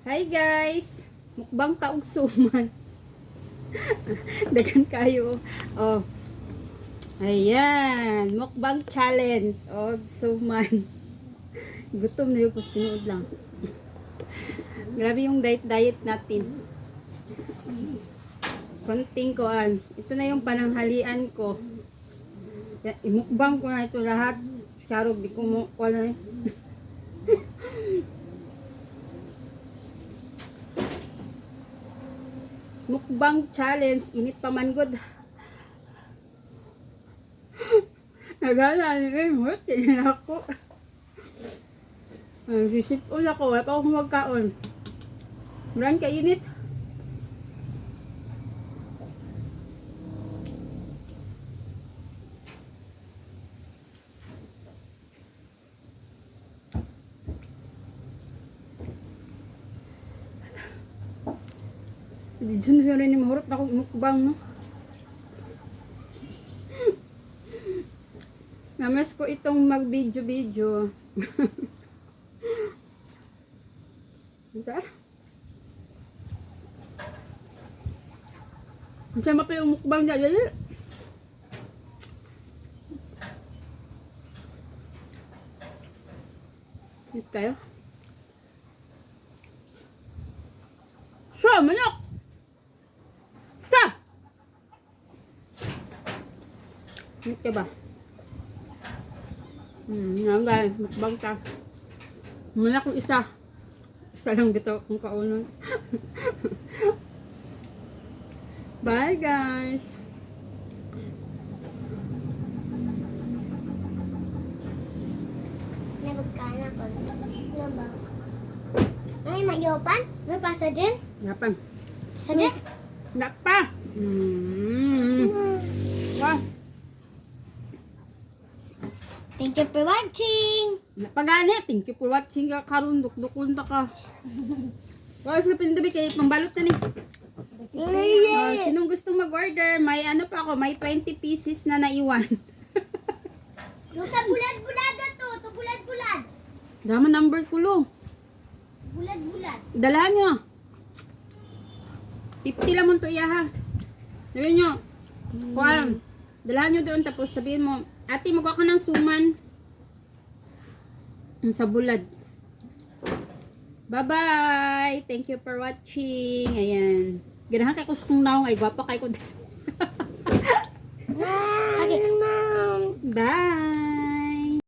Hi guys! Mukbang taog suman. Dagan kayo. Oh. Ayan. Mukbang challenge. Og suman. Gutom na yung tinuod lang. Grabe yung diet natin. Konting koan. Ito na yung pananghalian ko. Imukbang ko na ito lahat. Charog, di ko mo, wala. Mukbang challenge, init pa man good. Nagala ni Emot, tingnan ako. Sisip ula ko, wala pa akong magkaon. Maran ka init. Diyan siya rin yung mahurot na akong mukbang, no? Namas ko itong mag-video. Ito? Diyan mapa yung mukbang niya. Dali. Dito kayo. So, manok! Init ka ba? Hanggang, mukbang ka. Muna kong isa. Isa lang dito kung kaunan. Bye guys! Nabagkana ko. Nabag. Ay, mayopan? May pasa din? Yapan. Pasa din? Nakpa! Wah! Thank you for watching! Napagani! Thank you for watching ka karon. Dukdukon ta ka. Wala sa pindabi kay pambalot na ni. Sinong gustong mag-order? May ano pa ako, may 20 pieces na naiwan. Yung sa bulad-bulad na to bulad-bulad. Dama number ko lo. Bulad-bulad. Dalahan nyo. 50 lang mo to iya ha. Sabihin nyo, kuwan, dalahan nyo doon tapos sabihin mo, ate magwa ka ng suman sa bulad. Bye-bye! Thank you for watching. Ayan. Ganahan kay ko sa kong naong ay gwapa kay ko. Okay. Bye!